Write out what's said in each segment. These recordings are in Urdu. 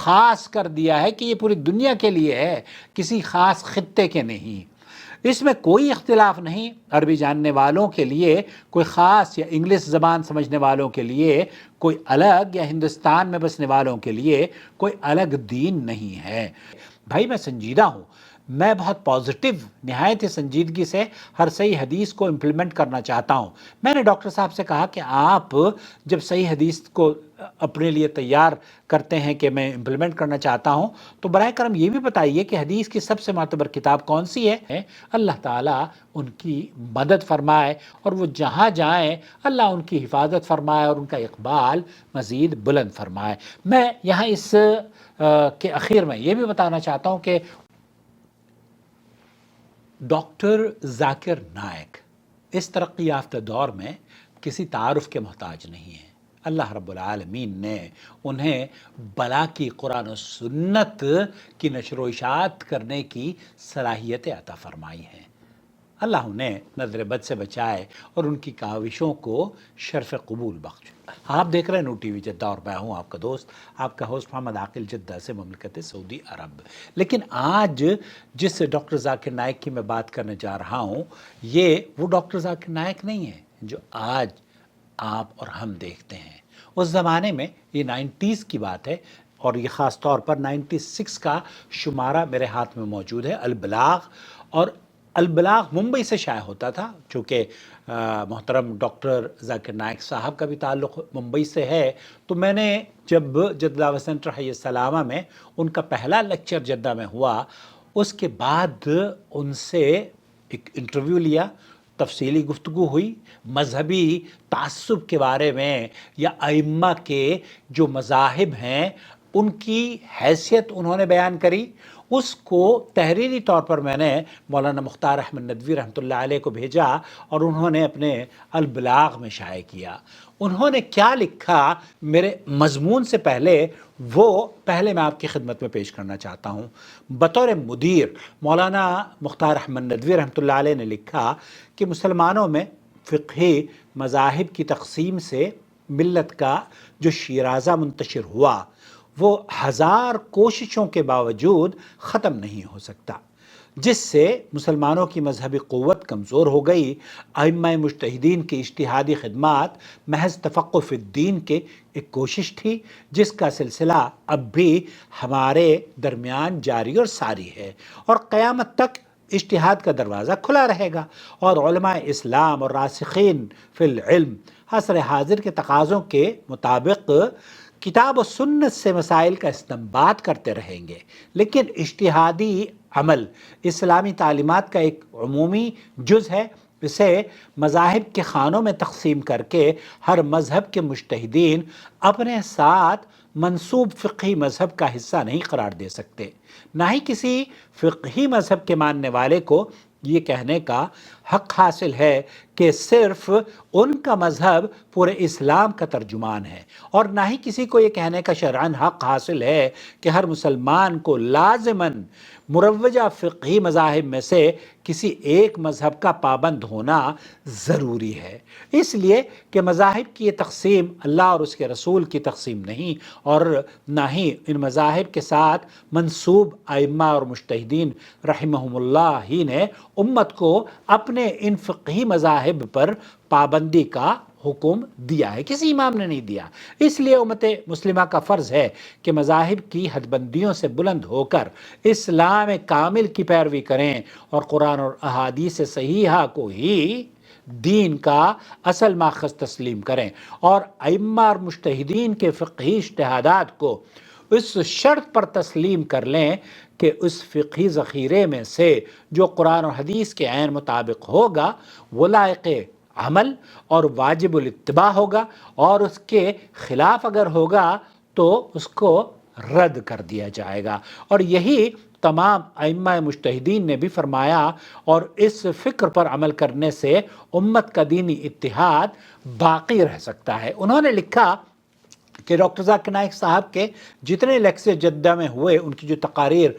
خاص کر دیا ہے کہ یہ پوری دنیا کے لیے ہے، کسی خاص خطے کے نہیں۔ اس میں کوئی اختلاف نہیں، عربی جاننے والوں کے لیے کوئی خاص یا انگلش زبان سمجھنے والوں کے لیے کوئی الگ، یا ہندوستان میں بسنے والوں کے لیے کوئی الگ دین نہیں ہے۔ بھائی میں سنجیدہ ہوں، میں بہت پازیٹیو، نہایت ہی سنجیدگی سے ہر صحیح حدیث کو امپلیمنٹ کرنا چاہتا ہوں۔ میں نے ڈاکٹر صاحب سے کہا کہ آپ جب صحیح حدیث کو اپنے لیے تیار کرتے ہیں کہ میں امپلیمنٹ کرنا چاہتا ہوں، تو براہ کرم یہ بھی بتائیے کہ حدیث کی سب سے معتبر کتاب کون سی ہے۔ اللہ تعالیٰ ان کی مدد فرمائے، اور وہ جہاں جائیں اللہ ان کی حفاظت فرمائے اور ان کا اقبال مزید بلند فرمائے۔ میں یہاں اس کے اخیر میں یہ بھی بتانا چاہتا ہوں کہ ڈاکٹر ذاکر نائک اس ترقی یافتہ دور میں کسی تعارف کے محتاج نہیں ہیں۔ اللہ رب العالمین نے انہیں بلا کی قرآن و سنت کی نشر و اشاعت کرنے کی صلاحیت عطا فرمائی ہیں۔ اللہ انہیں نظر بد سے بچائے اور ان کی کاوشوں کو شرف قبول بخشے۔ آپ دیکھ رہے ہیں نو ٹی وی جدہ، اور میں ہوں آپ کا دوست، آپ کا ہوسٹ محمد عاقل، جدہ سے، مملکت سعودی عرب۔ لیکن آج جس ڈاکٹر ذاکر نائک کی میں بات کرنے جا رہا ہوں، یہ وہ ڈاکٹر ذاکر نائک نہیں ہے جو آج آپ اور ہم دیکھتے ہیں۔ اس زمانے میں، یہ 90s کی بات ہے، اور یہ خاص طور پر 96 کا شمارہ میرے ہاتھ میں موجود ہے، البلاغ، اور البلاغ ممبئی سے شائع ہوتا تھا، چونکہ محترم ڈاکٹر ذاکر نائک صاحب کا بھی تعلق ممبئی سے ہے، تو میں نے جب جدہ دعوت سینٹر حی السلامہ میں ان کا پہلا لیکچر جدہ میں ہوا، اس کے بعد ان سے ایک انٹرویو لیا، تفصیلی گفتگو ہوئی، مذہبی تعصب کے بارے میں یا ائمہ کے جو مذاہب ہیں ان کی حیثیت انہوں نے بیان کری۔ اس کو تحریری طور پر میں نے مولانا مختار احمد ندوی رحمۃ اللہ علیہ کو بھیجا، اور انہوں نے اپنے البلاغ میں شائع کیا۔ انہوں نے کیا لکھا میرے مضمون سے پہلے، وہ پہلے میں آپ کی خدمت میں پیش کرنا چاہتا ہوں۔ بطور مدیر مولانا مختار احمد ندوی رحمۃ اللہ علیہ نے لکھا کہ مسلمانوں میں فقہی مذاہب کی تقسیم سے ملت کا جو شیرازہ منتشر ہوا، وہ 1000 کوششوں کے باوجود ختم نہیں ہو سکتا، جس سے مسلمانوں کی مذہبی قوت کمزور ہو گئی۔ ائمہ مجتہدین کی اجتہادی خدمات محض تفقہ فی الدین کے ایک کوشش تھی، جس کا سلسلہ اب بھی ہمارے درمیان جاری اور ساری ہے، اور قیامت تک اجتہاد کا دروازہ کھلا رہے گا، اور علماء اسلام اور راسخین فی العلم عصر حاضر کے تقاضوں کے مطابق کتاب و سنت سے مسائل کا استنباط کرتے رہیں گے۔ لیکن اجتہادی عمل اسلامی تعلیمات کا ایک عمومی جز ہے، اسے مذاہب کے خانوں میں تقسیم کر کے ہر مذہب کے مجتہدین اپنے ساتھ منسوب فقہی مذہب کا حصہ نہیں قرار دے سکتے، نہ ہی کسی فقہی مذہب کے ماننے والے کو یہ کہنے کا حق حاصل ہے کہ صرف ان کا مذہب پورے اسلام کا ترجمان ہے، اور نہ ہی کسی کو یہ کہنے کا شرعاً حق حاصل ہے کہ ہر مسلمان کو لازماً مروجہ فقہی مذاہب میں سے کسی ایک مذہب کا پابند ہونا ضروری ہے، اس لیے کہ مذاہب کی یہ تقسیم اللہ اور اس کے رسول کی تقسیم نہیں، اور نہ ہی ان مذاہب کے ساتھ منسوب ائمہ اور مجتہدین رحمہم اللہ ہی نے امت کو اپنے ان فقہی مذاہب پر پابندی کا حکم دیا ہے، کسی امام نے نہیں دیا۔ اس لیے امت مسلمہ کا فرض ہے کہ مذاہب کی حد بندیوں سے بلند ہو کر اسلام کامل کی پیروی کریں، اور قرآن اور احادیث صحیحہ کو ہی دین کا اصل ماخذ تسلیم کریں، اور ائمہ اور مجتہدین کے فقہی اجتہادات کو اس شرط پر تسلیم کر لیں کہ اس فقہی ذخیرے میں سے جو قرآن و حدیث کے عین مطابق ہوگا وہ لائق عمل اور واجب الاتباع ہوگا، اور اس کے خلاف اگر ہوگا تو اس کو رد کر دیا جائے گا۔ اور یہی تمام ائمہ مجتہدین نے بھی فرمایا، اور اس فکر پر عمل کرنے سے امت کا دینی اتحاد باقی رہ سکتا ہے۔ انہوں نے لکھا کہ ڈاکٹر ذاکر نائک صاحب کے جتنے لیکچر جدہ میں ہوئے، ان کی جو تقاریر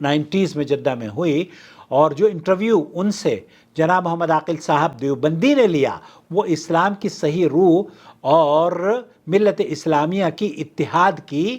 90s میں جدہ میں ہوئی، اور جو انٹرویو ان سے جناب محمد عاقل صاحب دیوبندی نے لیا، وہ اسلام کی صحیح روح اور ملت اسلامیہ کی اتحاد کی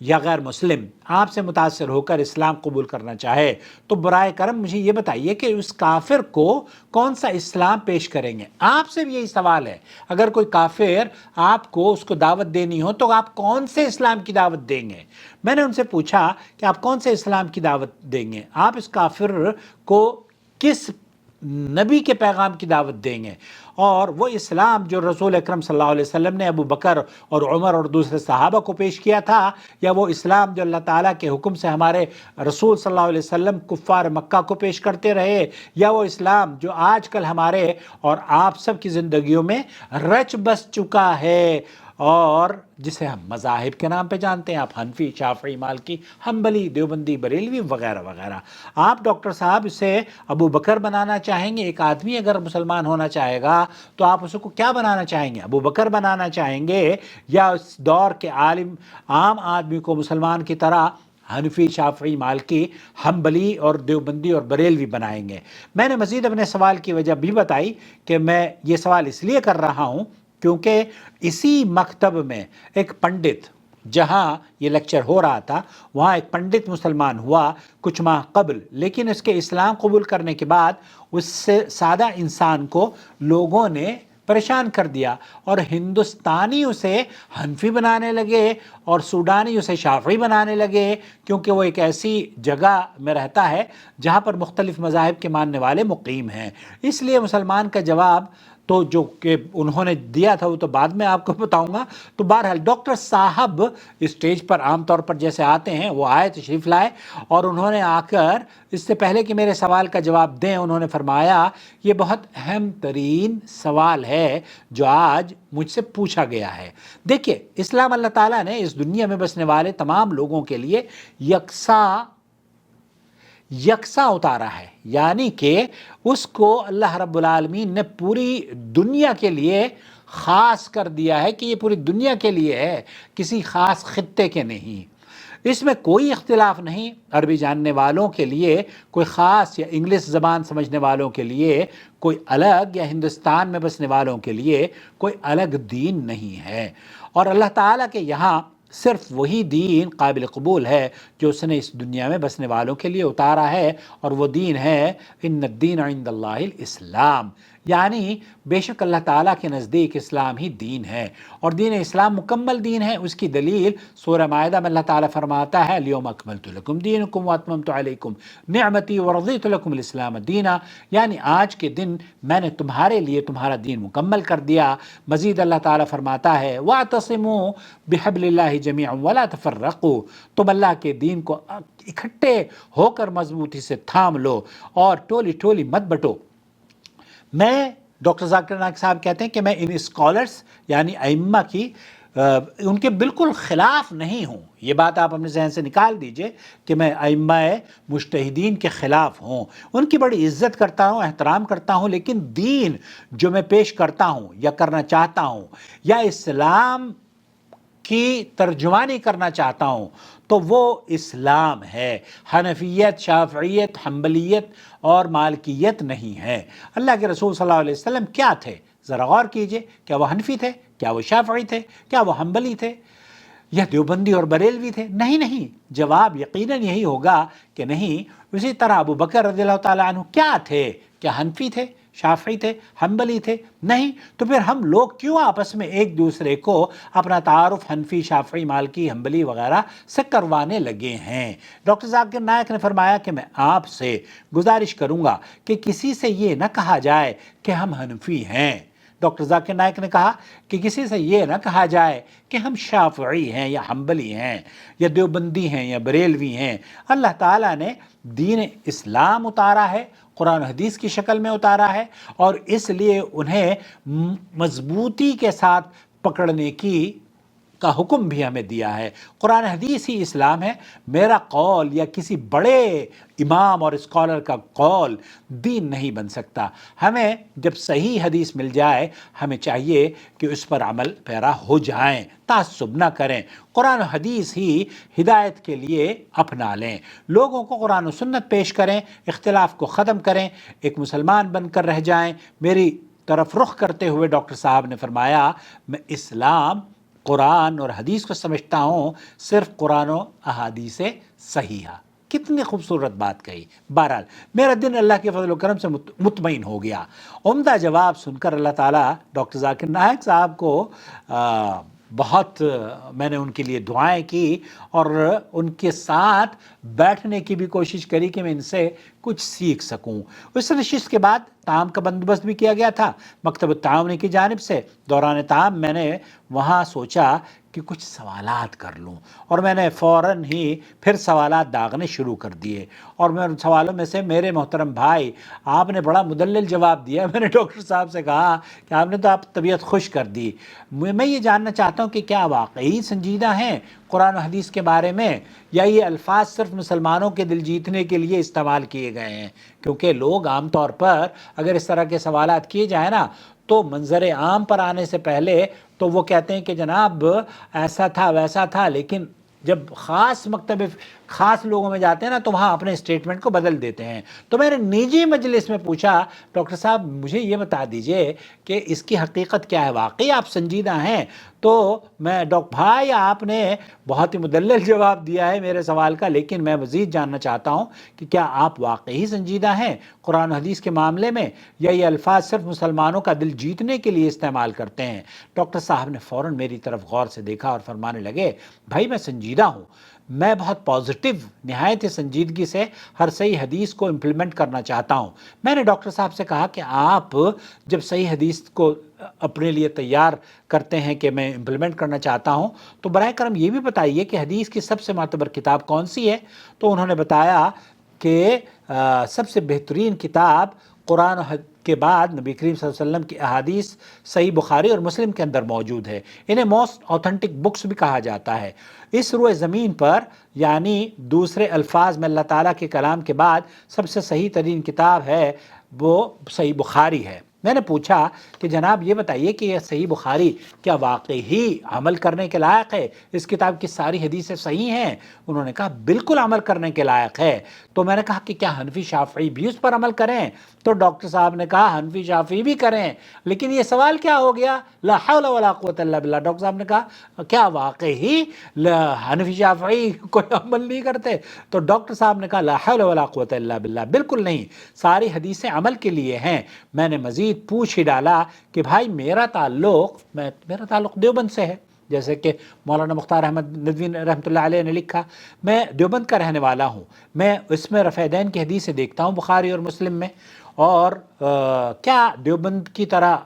یا غیر مسلم آپ سے متاثر ہو کر اسلام قبول کرنا چاہے تو برائے کرم مجھے یہ بتائیے کہ اس کافر کو کون سا اسلام پیش کریں گے؟ آپ سے بھی یہی سوال ہے، اگر کوئی کافر آپ کو اس کو دعوت دینی ہو تو آپ کون سے اسلام کی دعوت دیں گے؟ میں نے ان سے پوچھا کہ آپ کون سے اسلام کی دعوت دیں گے، آپ اس کافر کو کس نبی کے پیغام کی دعوت دیں گے؟ اور وہ اسلام جو رسول اکرم صلی اللہ علیہ وسلم نے ابو بکر اور عمر اور دوسرے صحابہ کو پیش کیا تھا، یا وہ اسلام جو اللہ تعالیٰ کے حکم سے ہمارے رسول صلی اللہ علیہ وسلم کفار مکہ کو پیش کرتے رہے، یا وہ اسلام جو آج کل ہمارے اور آپ سب کی زندگیوں میں رچ بس چکا ہے اور جسے ہم مذاہب کے نام پہ جانتے ہیں، آپ حنفی، شافعی، مالکی، حنبلی، دیوبندی، بریلوی وغیرہ وغیرہ۔ آپ ڈاکٹر صاحب اسے ابو بکر بنانا چاہیں گے؟ ایک آدمی اگر مسلمان ہونا چاہے گا تو آپ اس کو کیا بنانا چاہیں گے؟ ابو بکر بنانا چاہیں گے یا اس دور کے عالم عام آدمی کو مسلمان کی طرح حنفی، شافعی، مالکی، حنبلی اور دیوبندی اور بریلوی بنائیں گے؟ میں نے مزید اپنے سوال کی وجہ بھی بتائی کہ میں یہ سوال اس لیے کر رہا ہوں کیونکہ اسی مکتب میں ایک پنڈت، جہاں یہ لیکچر ہو رہا تھا وہاں ایک پنڈت مسلمان ہوا کچھ ماہ قبل، لیکن اس کے اسلام قبول کرنے کے بعد اس سے سادہ انسان کو لوگوں نے پریشان کر دیا اور ہندوستانی اسے حنفی بنانے لگے اور سوڈانی اسے شافعی بنانے لگے، کیونکہ وہ ایک ایسی جگہ میں رہتا ہے جہاں پر مختلف مذاہب کے ماننے والے مقیم ہیں۔ اس لیے مسلمان کا جواب تو جو کہ انہوں نے دیا تھا وہ تو بعد میں آپ کو بتاؤں گا۔ تو بہرحال ڈاکٹر صاحب اسٹیج پر عام طور پر جیسے آتے ہیں وہ آئے، تشریف لائے، اور انہوں نے آ کر اس سے پہلے کہ میرے سوال کا جواب دیں انہوں نے فرمایا یہ بہت اہم ترین سوال ہے جو آج مجھ سے پوچھا گیا ہے۔ دیکھیے، اسلام اللہ تعالیٰ نے اس دنیا میں بسنے والے تمام لوگوں کے لیے یکساں اتارا ہے، یعنی کہ اس کو اللہ رب العالمین نے پوری دنیا کے لیے خاص کر دیا ہے کہ یہ پوری دنیا کے لیے ہے، کسی خاص خطے کے نہیں۔ اس میں کوئی اختلاف نہیں، عربی جاننے والوں کے لیے کوئی خاص یا انگلش زبان سمجھنے والوں کے لیے کوئی الگ، یا ہندوستان میں بسنے والوں کے لیے کوئی الگ دین نہیں ہے، اور اللہ تعالیٰ کے یہاں صرف وہی دین قابل قبول ہے جو اس نے اس دنیا میں بسنے والوں کے لیے اتارا ہے، اور وہ دین ہے ان الدین عند اللہ الاسلام، یعنی بے شک اللہ تعالیٰ کے نزدیک اسلام ہی دین ہے، اور دین اسلام مکمل دین ہے۔ اس کی دلیل سورہ مائدہ میں اللہ تعالیٰ فرماتا ہے الیوم اکملت لکم دینکم واتممت علیکم نعمتی ورضیت لکم الاسلام دینا، یعنی آج کے دن میں نے تمہارے لیے تمہارا دین مکمل کر دیا۔ مزید اللہ تعالیٰ فرماتا ہے واعتصموا بحبل اللہ جميعا ولا تفرقوا، تم اللہ کے دین کو اکٹھے ہو کر مضبوطی سے تھام لو اور ٹولی ٹولی مت بٹو۔ میں ڈاکٹر ذاکر نائک صاحب کہتے ہیں کہ میں ان اسکالرس یعنی ائمہ کی ان کے بالکل خلاف نہیں ہوں، یہ بات آپ اپنے ذہن سے نکال دیجئے کہ میں ائمہ مجتہدین کے خلاف ہوں، ان کی بڑی عزت کرتا ہوں، احترام کرتا ہوں، لیکن دین جو میں پیش کرتا ہوں یا کرنا چاہتا ہوں یا اسلام کی ترجمانی کرنا چاہتا ہوں تو وہ اسلام ہے، حنفیت، شافعیت، حنبلیت اور مالکیت نہیں ہے۔ اللہ کے رسول صلی اللہ علیہ وسلم کیا تھے؟ ذرا غور کیجئے، کیا وہ حنفی تھے؟ کیا وہ شافعی تھے؟ کیا وہ حنبلی تھے؟ یا دیوبندی اور بریلوی تھے؟ نہیں۔ جواب یقیناً یہی ہوگا کہ نہیں۔ اسی طرح ابو بکر رضی اللہ تعالیٰ عنہ کیا تھے؟ کیا حنفی تھے؟ شافعی تھے؟ حنبلی تھے؟ نہیں۔ تو پھر ہم لوگ کیوں آپس میں ایک دوسرے کو اپنا تعارف حنفی، شافعی، مالکی، حنبلی وغیرہ سے کروانے لگے ہیں؟ ڈاکٹر ذاکر نائک نے فرمایا کہ میں آپ سے گزارش کروں گا کہ کسی سے یہ نہ کہا جائے کہ ہم حنفی ہیں۔ ڈاکٹر ذاکر نائک نے کہا کہ کسی سے یہ نہ کہا جائے کہ ہم شافعی ہیں یا حنبلی ہیں یا دیوبندی ہیں یا بریلوی ہیں۔ اللہ تعالیٰ نے دین اسلام اتارا ہے، قرآن و حدیث کی شکل میں اتارا ہے، اور اس لیے انہیں مضبوطی کے ساتھ پکڑنے کا حکم بھی ہمیں دیا ہے۔ قرآن حدیث ہی اسلام ہے۔ میرا قول یا کسی بڑے امام اور اسکالر کا قول دین نہیں بن سکتا۔ ہمیں جب صحیح حدیث مل جائے ہمیں چاہیے کہ اس پر عمل پیرا ہو جائیں، تعصب نہ کریں، قرآن و حدیث ہی ہدایت کے لیے اپنا لیں، لوگوں کو قرآن و سنت پیش کریں، اختلاف کو ختم کریں، ایک مسلمان بن کر رہ جائیں۔ میری طرف رخ کرتے ہوئے ڈاکٹر صاحب نے فرمایا میں اسلام قرآن اور حدیث کو سمجھتا ہوں صرف قرآن و احادیث صحیحہ۔ کتنی خوبصورت بات کہی۔ بہرحال میرا دن اللہ کے فضل و کرم سے مطمئن ہو گیا۔ عمدہ جواب سن کر اللہ تعالیٰ ڈاکٹر ذاکر نائک صاحب کو بہت میں نے ان کے لیے دعائیں کی اور ان کے ساتھ بیٹھنے کی بھی کوشش کری کہ میں ان سے کچھ سیکھ سکوں۔ اس نشست کے بعد طعام کا بندوبست بھی کیا گیا تھا مکتب التعاون کی جانب سے۔ دوران طعام میں نے وہاں سوچا کہ کچھ سوالات کر لوں، اور میں نے فوراً ہی پھر سوالات داغنے شروع کر دیے، اور میں ان سوالوں میں سے میرے محترم بھائی آپ نے بڑا مدلل جواب دیا۔ میں نے ڈاکٹر صاحب سے کہا کہ آپ نے تو آپ طبیعت خوش کر دی۔ میں یہ جاننا چاہتا ہوں کہ کیا واقعی سنجیدہ ہیں قرآن و حدیث کے بارے میں، یا یہ الفاظ صرف مسلمانوں کے دل جیتنے کے لیے استعمال کیے گئے ہیں؟ کیونکہ لوگ عام طور پر اگر اس طرح کے سوالات کیے جائیں نا تو منظر عام پر آنے سے پہلے تو وہ کہتے ہیں کہ جناب ایسا تھا ویسا تھا، لیکن جب خاص مکتب خاص لوگوں میں جاتے ہیں نا تو وہاں اپنے اسٹیٹمنٹ کو بدل دیتے ہیں۔ تو میں نے نجی مجلس میں پوچھا ڈاکٹر صاحب مجھے یہ بتا دیجئے کہ اس کی حقیقت کیا ہے، واقعی آپ سنجیدہ ہیں؟ تو میں ڈاکٹر بھائی آپ نے بہت ہی مدلل جواب دیا ہے میرے سوال کا، لیکن میں مزید جاننا چاہتا ہوں کہ کیا آپ واقعی سنجیدہ ہیں قرآن و حدیث کے معاملے میں، یا یہ الفاظ صرف مسلمانوں کا دل جیتنے کے لیے استعمال کرتے ہیں؟ ڈاکٹر صاحب نے فوراً میری طرف غور سے دیکھا اور فرمانے لگے بھائی میں سنجیدہ ہوں، میں بہت پازیٹیو نہایت سنجیدگی سے ہر صحیح حدیث کو امپلیمنٹ کرنا چاہتا ہوں۔ میں نے ڈاکٹر صاحب سے کہا کہ آپ جب صحیح حدیث کو اپنے لیے تیار کرتے ہیں کہ میں امپلیمنٹ کرنا چاہتا ہوں تو براہ کرم یہ بھی بتائیے کہ حدیث کی سب سے معتبر کتاب کون سی ہے؟ تو انہوں نے بتایا کہ سب سے بہترین کتاب قرآن کے بعد نبی کریم صلی اللہ علیہ وسلم کی احادیث صحیح بخاری اور مسلم کے اندر موجود ہے۔ انہیں موسٹ آتھنٹک بکس بھی کہا جاتا ہے۔ اس روئے زمین پر یعنی دوسرے الفاظ میں اللہ تعالیٰ کے کلام کے بعد سب سے صحیح ترین کتاب ہے وہ صحیح بخاری ہے۔ میں نے پوچھا کہ جناب یہ بتائیے کہ یہ صحیح بخاری کیا واقعی ہی عمل کرنے کے لائق ہے؟ اس کتاب کی ساری حدیثیں صحیح ہیں؟ انہوں نے کہا بالکل عمل کرنے کے لائق ہے۔ تو میں نے کہا کہ کیا حنفی شافعی بھی اس پر عمل کریں؟ تو ڈاکٹر صاحب نے کہا حنفی شافعی بھی کریں، لیکن یہ سوال کیا ہو گیا؟ لا حول ولا قوت الا باللہ۔ ڈاکٹر صاحب نے کہا کیا واقعی حنفی شافعی کوئی عمل نہیں کرتے؟ تو ڈاکٹر صاحب نے کہا لا حول ولا قوت الا باللہ، بالکل نہیں، ساری حدیثیں عمل کے لیے ہیں۔ میں نے مزید پوچھ ہی ڈالا کہ بھائی میرا تعلق دیوبند سے ہے، جیسے کہ مولانا مختار احمد ندوی رحمۃ اللہ علیہ نے لکھا، میں دیوبند کا رہنے والا ہوں۔ میں اس میں رفع دین کی حدیثیں دیکھتا ہوں بخاری اور مسلم میں، اور کیا دیوبند کی طرح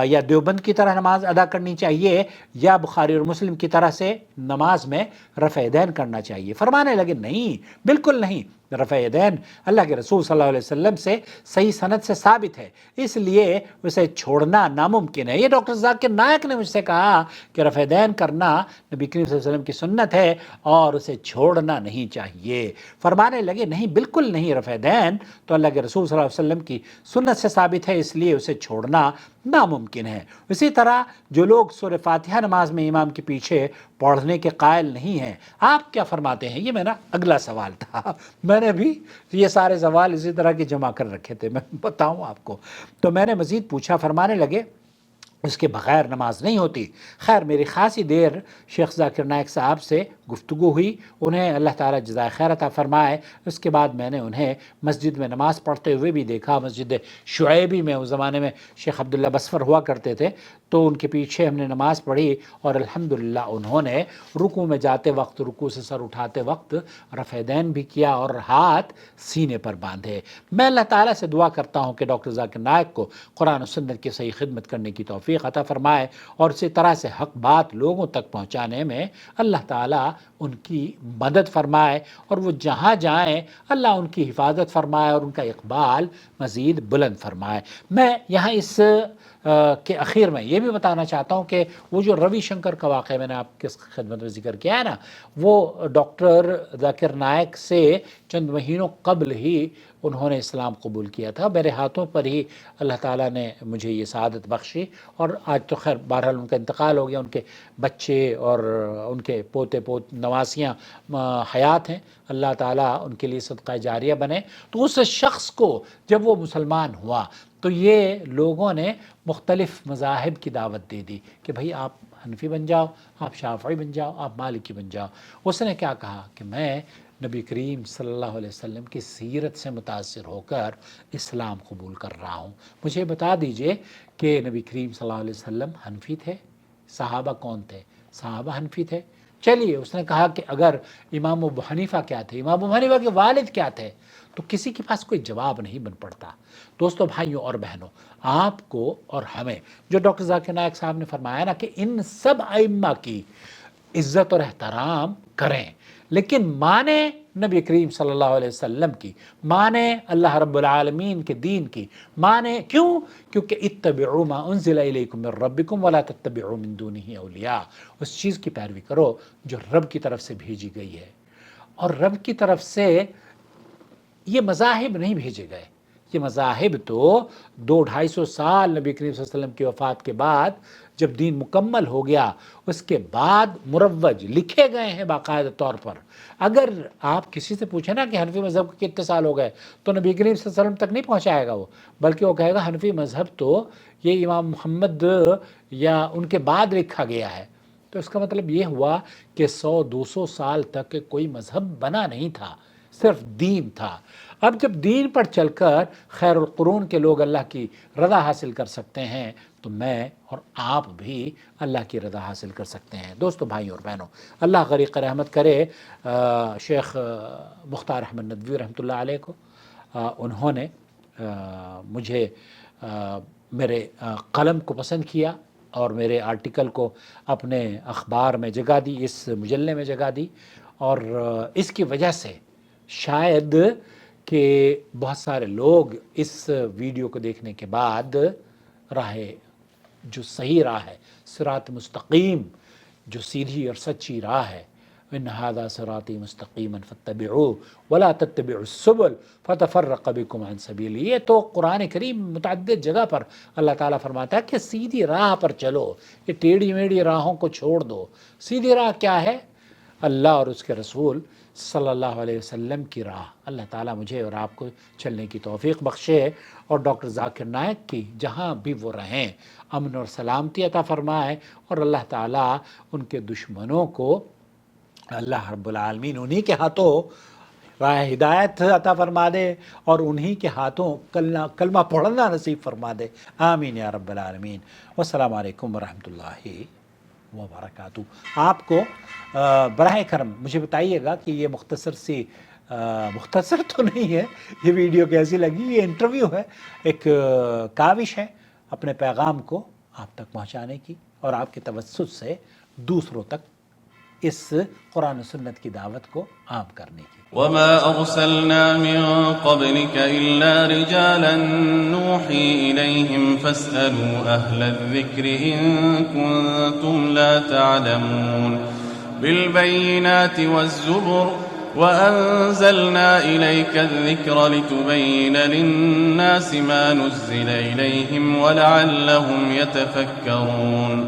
یا دیوبند کی طرح نماز ادا کرنی چاہیے یا بخاری اور مسلم کی طرح سے نماز میں رفع دین کرنا چاہیے؟ فرمانے لگے نہیں، بالکل نہیں، رفع دین اللہ کے رسول صلی اللہ علیہ وسلم سے صحیح سند سے ثابت ہے، اس لیے اسے چھوڑنا ناممکن ہے۔ یہ ڈاکٹر ذاکر نائک نے مجھ سے کہا کہ رفع دین کرنا نبی کریم صلی اللہ علیہ وسلم کی سنت ہے اور اسے چھوڑنا نہیں چاہیے۔ فرمانے لگے نہیں، بالکل نہیں، رفع دین تو اللہ کے رسول صلی اللہ علیہ وسلم کی سنت سے ثابت ہے، اس لیے اسے چھوڑنا ناممکن ہے۔ اسی طرح جو لوگ سورہ فاتحہ نماز میں امام کے پیچھے پڑھنے کے قائل نہیں ہیں، آپ کیا فرماتے ہیں؟ یہ میرا اگلا سوال تھا۔ میں نے بھی یہ سارے سوال اسی طرح کے جمع کر رکھے تھے، میں بتاؤں آپ کو۔ تو میں نے مزید پوچھا، فرمانے لگے اس کے بغیر نماز نہیں ہوتی۔ خیر میری خاصی دیر شیخ ذاکر نائک صاحب سے گفتگو ہوئی، انہیں اللہ تعالیٰ جزائے خیر عطا فرمائے۔ اس کے بعد میں نے انہیں مسجد میں نماز پڑھتے ہوئے بھی دیکھا، مسجد شعیبی میں، اس زمانے میں شیخ عبداللہ بسفر ہوا کرتے تھے، تو ان کے پیچھے ہم نے نماز پڑھی، اور الحمدللہ انہوں نے رکوع میں جاتے وقت، رکوع سے سر اٹھاتے وقت رفع دین بھی کیا اور ہاتھ سینے پر باندھے۔ میں اللہ تعالیٰ سے دعا کرتا ہوں کہ ڈاکٹر ذاکر نائک کو قرآن و سنت کی صحیح خدمت کرنے کی توفیق عطا فرمائے، اور اسی طرح سے حق بات لوگوں تک پہنچانے میں اللہ تعالیٰ ان کی مدد فرمائے، اور وہ جہاں جائیں اللہ ان کی حفاظت فرمائے اور ان کا اقبال مزید بلند فرمائے۔ میں یہاں اس کے اخیر میں یہ بھی بتانا چاہتا ہوں کہ وہ جو روی شنکر کا واقعہ میں نے آپ کے خدمت میں ذکر کیا ہے نا، وہ ڈاکٹر ذاکر نائک سے چند مہینوں قبل ہی انہوں نے اسلام قبول کیا تھا۔ میرے ہاتھوں پر ہی اللہ تعالیٰ نے مجھے یہ سعادت بخشی، اور آج تو خیر بہرحال ان کا انتقال ہو گیا، ان کے بچے اور ان کے پوتے نواسیاں حیات ہیں، اللہ تعالیٰ ان کے لیے صدقہ جاریہ بنے۔ تو اس شخص کو جب وہ مسلمان ہوا تو یہ لوگوں نے مختلف مذاہب کی دعوت دے دی کہ بھئی آپ حنفی بن جاؤ، آپ شافعی بن جاؤ، آپ مالکی بن جاؤ۔ اس نے کیا کہا کہ میں نبی کریم صلی اللہ علیہ وسلم کی سیرت سے متاثر ہو کر اسلام قبول کر رہا ہوں۔ مجھے بتا دیجئے کہ نبی کریم صلی اللہ علیہ وسلم حنفی تھے؟ صحابہ کون تھے؟ صحابہ حنفی تھے۔ چلیے، اس نے کہا کہ اگر امام ابو حنیفہ کیا تھے، امام ابو حنیفہ کے والد کیا تھے، تو کسی کے پاس کوئی جواب نہیں بن پڑتا۔ دوستو، بھائیوں اور بہنوں، آپ کو اور ہمیں جو ڈاکٹر ذاکر نائک صاحب نے فرمایا نا کہ ان سب ائمہ کی عزت اور احترام کریں، لیکن مانیں نبی کریم صلی اللہ علیہ وسلم کی، مانیں اللہ رب العالمین کے دین کی، مانیں کیوں؟ کیونکہ اتبعوا ما انزل الیکم من ربکم ولا تتبعوا من دونہ اولیاء، اس چیز کی پیروی کرو جو رب کی طرف سے بھیجی گئی ہے۔ اور رب کی طرف سے یہ مذاہب نہیں بھیجے گئے، یہ مذاہب تو 200-250 سال نبی کریم صلی اللہ علیہ وسلم کی وفات کے بعد جب دین مکمل ہو گیا، اس کے بعد مروج لکھے گئے ہیں باقاعدہ طور پر۔ اگر آپ کسی سے پوچھیں نا کہ حنفی مذہب کو کتنے سال ہو گئے، تو نبی کریم صلی اللہ علیہ وسلم تک نہیں پہنچائے گا وہ، بلکہ وہ کہے گا حنفی مذہب تو یہ امام محمد یا ان کے بعد لکھا گیا ہے۔ تو اس کا مطلب یہ ہوا کہ 100-200 سال تک کوئی مذہب بنا نہیں تھا، صرف دین تھا۔ اب جب دین پر چل کر خیر القرون کے لوگ اللہ کی رضا حاصل کر سکتے ہیں، تو میں اور آپ بھی اللہ کی رضا حاصل کر سکتے ہیں۔ دوستو، بھائیوں اور بہنوں، اللہ غریق رحمت کرے شیخ مختار احمد ندوی رحمۃ اللہ علیہ کو۔ انہوں نے مجھے میرے قلم کو پسند کیا اور میرے آرٹیکل کو اپنے اخبار میں جگہ دی، اس مجلے میں جگہ دی، اور اس کی وجہ سے شاید کہ بہت سارے لوگ اس ویڈیو کو دیکھنے کے بعد راہ جو صحیح راہ ہے، صراط مستقیم، جو سیدھی اور سچی راہ ہے، ان ھذا صراطی مستقیما فاتبعوہ ولا تتبعوا السبل فتفرق بکم عن سبیلہ، یہ تو قرآن کریم متعدد جگہ پر اللہ تعالیٰ فرماتا ہے کہ سیدھی راہ پر چلو، یہ ٹیڑھی میڑھی راہوں کو چھوڑ دو۔ سیدھی راہ کیا ہے؟ اللہ اور اس کے رسول صلی اللہ علیہ وسلم کی راہ۔ اللہ تعالیٰ مجھے اور آپ کو چلنے کی توفیق بخشے، اور ڈاکٹر ذاکر نائک کی جہاں بھی وہ رہیں امن اور سلامتی عطا فرمائے، اور اللہ تعالیٰ ان کے دشمنوں کو اللہ رب العالمین انہی کے ہاتھوں راہ ہدایت عطا فرما دے، اور انہی کے ہاتھوں کلمہ پڑھنا نصیب فرما دے۔ آمین یا رب العالمین۔ والسلام علیکم ورحمۃ اللہ وبرکاتہ۔ آپ کو براہ کرم مجھے بتائیے گا کہ یہ مختصر تو نہیں ہے، یہ ویڈیو کیسی لگی؟ یہ انٹرویو ہے، ایک کاوش ہے اپنے پیغام کو آپ تک پہنچانے کی، اور آپ کے توسط سے دوسروں تک اس قرآن و سنت کی دعوت کو عام کرنے کی۔ وما أرسلنا من قبلك إلا رجالا نوحي إليهم فاسألوا أهل الذكر إن كنتم لا تعلمون بالبينات والزبر وأنزلنا إليك الذكر لتبين للناس ما نزل إليهم ولعلهم يتفكرون